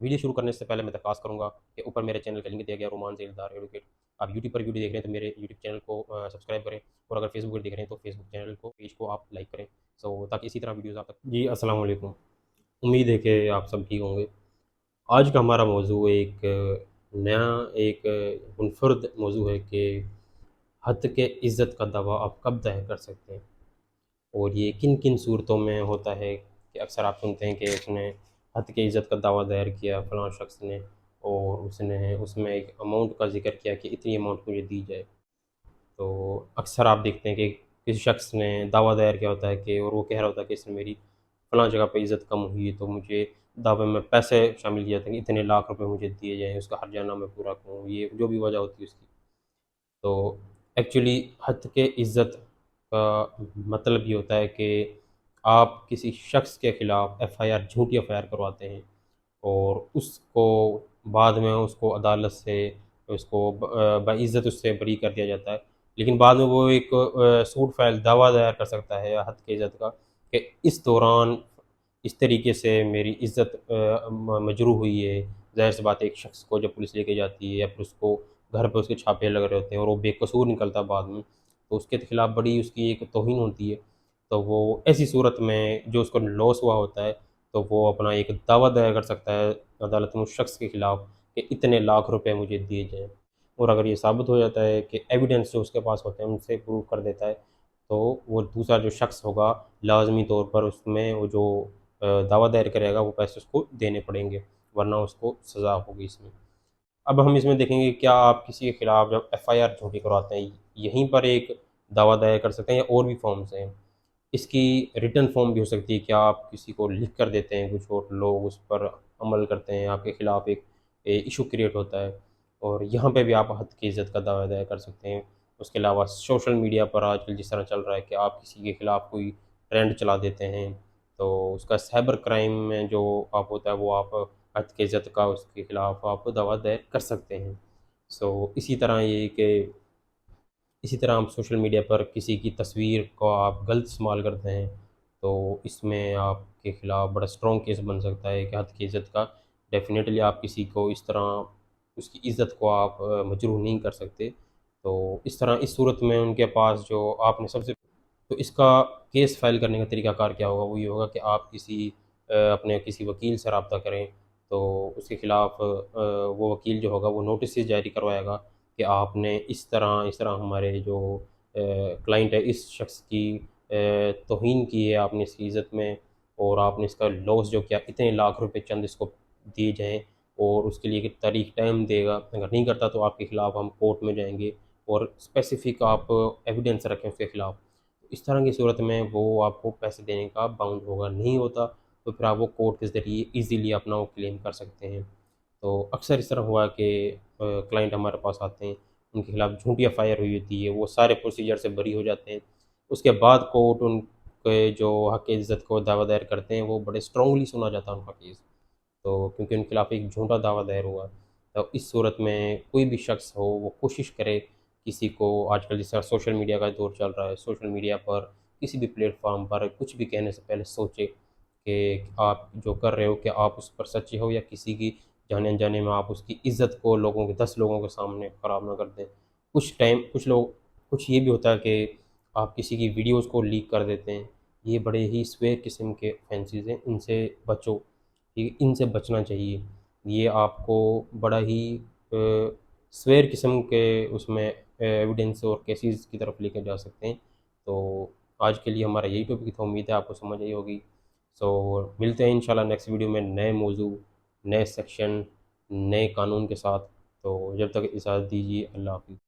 Video शुरू करने से पहले मैं दरख्वास्त करूँगा कि ऊपर मेरे चैनल का लिंक दिया गया रोमान ज़ेलदार एडवोकेट। आप यूट्यूब पर वीडियो देख रहे हैं तो मेरे यूट्यूब चैनल को सब्सक्राइब करें, और अगर फेसबुक पर देख रहे हैं तो फेसबुक चैनल को, पेज को आप लाइक करें। ताकि इसी तरह वीडियोज़ आप तक। जी अस्सलाम वालेकुम। उम्मीद है कि आप सब ठीक होंगे। आज का हमारा मौजू एक नया एक मुनफर्द मौजू है कि हद के इज़्ज़त का दावा आप कब दायर कर सकते हैं, और ये किन-किन सूरतों में होता है कि अक्सर आप सुनते हैं कि उसने हद की इज़्ज़त का दावा दायर किया फ़लाँ शख़्स ने, और उसने उसमें एक अमाउंट का ज़िक्र किया कि इतनी अमाउंट मुझे दी जाए। तो अक्सर आप देखते हैं कि किसी शख़्स ने दावा दायर किया होता है कि, और वो कह रहा होता है कि इसने मेरी फ़लाँ जगह पे इज़्ज़त कम हुई है, तो मुझे दावे में पैसे शामिल किए जाते हैं कि इतने लाख रुपए मुझे दिए जाएँ, उसका हर्जाना मैं पूरा करूँ, ये जो भी वजह होती है उसकी। तो एक्चुअली हद के इज़्ज़त का मतलब ये होता है कि आप किसी शख़्स के ख़िलाफ़ एफ़आईआर, झूठी एफ़आईआर करवाते हैं, और उसको बाद में उसको अदालत से उसको बाइज़्ज़त उससे बरी कर दिया जाता है। लेकिन बाद में वो एक सूट फ़ाइल दावा दायर कर सकता है हद की इज़्ज़त का, कि इस दौरान इस तरीके से मेरी इज़्ज़त मजरूह हुई है। ज़ाहिर-सी बात है, एक शख़्स को जब पुलिस लेके जाती है या फिर उसको घर पे उसके छापे लग रहे होते हैं और वो बेकसूर निकलता है बाद में, तो उसके खिलाफ़ बड़ी उसकी एक तौहीन होती है। तो वो ऐसी सूरत में जो उसको लॉस हुआ होता है, तो वो अपना एक दावा दायर कर सकता है अदालत में उस शख़्स के खिलाफ़ कि इतने लाख रुपए मुझे दिए जाएँ। और अगर ये साबित हो जाता है कि एविडेंस जो उसके पास होते हैं उनसे प्रूव कर देता है, तो वो दूसरा जो शख़्स होगा लाज़मी तौर पर उसमें वो जो दावा दायर करेगा वो पैसे उसको देने पड़ेंगे, वरना उसको सज़ा होगी इसमें। अब हम इसमें देखेंगे क्या आप किसी के खिलाफ़ जब एफ़आईआर झूठी करवाते हैं, यहीं पर एक दावा दायर कर सकते हैं, या और भी फ़ॉर्म्स हैं। इसकी रिटन फ़ॉर्म भी हो सकती है कि आप किसी को लिख कर देते हैं कुछ और लोग उस पर अमल करते हैं, आपके खिलाफ़ एक इश्यू क्रिएट होता है, और यहाँ पे भी आप हद की इज़्ज़त का दावा दायर कर सकते हैं। उसके अलावा सोशल मीडिया पर आजकल जिस तरह चल रहा है कि आप किसी के खिलाफ़ कोई ट्रेंड चला देते हैं, तो उसका साइबर क्राइम में जो आप होता है वो आप हद की इज़्ज़त का उसके खिलाफ़ आप दावा दायर कर सकते हैं। इसी तरह ये कि इसी तरह आप सोशल मीडिया पर किसी की तस्वीर को आप गलत इस्तेमाल करते हैं, तो इसमें आपके खिलाफ़ बड़ा स्ट्रॉन्ग केस बन सकता है कि हद की इज़्ज़त का। डेफ़िनेटली आप किसी को इस तरह उसकी इज़्ज़त को आप मजरूह नहीं कर सकते। तो इस तरह इस सूरत में उनके पास जो आपने सबसे, तो इसका केस फ़ाइल करने का तरीक़ाकार क्या होगा? वो ये होगा कि आप अपने किसी वकील से राब्ता करें, तो उसके खिलाफ़ वो वकील जो होगा वो नोटिस जारी करवाएगा कि आपने इस तरह हमारे जो क्लाइंट है इस शख़्स की तौहीन की है आपने इसकी इज़्ज़त में, और आपने इसका लॉस जो किया इतने लाख रुपए चंद इसको दिए जाएँ, और उसके लिए एक तारीख़ टाइम देगा। अगर नहीं करता तो आपके खिलाफ़ हम कोर्ट में जाएँगे, और स्पेसिफ़िक आप एविडेंस रखें उसके खिलाफ़। इस तरह की सूरत में वो आपको पैसे देने का बाउंड होगा, नहीं होता तो फिर आप वो कोर्ट के ज़रिए ईज़िली अपना वो क्लेम कर सकते हैं। तो अक्सर इस तरह हुआ कि क्लाइंट हमारे पास आते हैं, उनके खिलाफ़ झूठी एफ़आईआर हुई होती है, वो सारे प्रोसीजर से बरी हो जाते हैं। उसके बाद कोर्ट उनके जो हक़ इज़्ज़त को दावा दायर करते हैं, वो बड़े स्ट्रॉन्गली सुना जाता है उनका केस। तो क्योंकि उनके खिलाफ़ एक झूठा दावा दायर हुआ, तो इस सूरत में कोई भी शख़्स हो वो कोशिश करे किसी को, आजकल जिस तरह सोशल मीडिया का दौर चल रहा है, सोशल मीडिया पर किसी भी प्लेटफ़ॉर्म पर कुछ भी कहने से पहले सोचे कि आप जो कर रहे हो क्या आप उस पर सच्चे हो, या किसी की जाने-अनजाने में आप उसकी इज़्ज़त को लोगों के 10 लोगों के सामने ख़राब ना कर दें। कुछ ये भी होता है कि आप किसी की वीडियोज़ को लीक कर देते हैं। ये बड़े ही स्वेर किस्म के ऑफ़ेंसेस हैं, इनसे बचो। ये इनसे बचना चाहिए। ये आपको बड़ा ही स्वेर किस्म के उसमें एविडेंस और केसेस की तरफ लेके जा सकते हैं। तो आज के लिए हमारा यही टॉपिक था, उम्मीद है आपको समझ आई होगी। मिलते हैं इंशाल्लाह नेक्स्ट वीडियो में नए मौज़ू, नए सेक्शन, नए कानून के साथ। तो जब तक इजाज़त दीजिए, अल्लाह हाफ़िज़।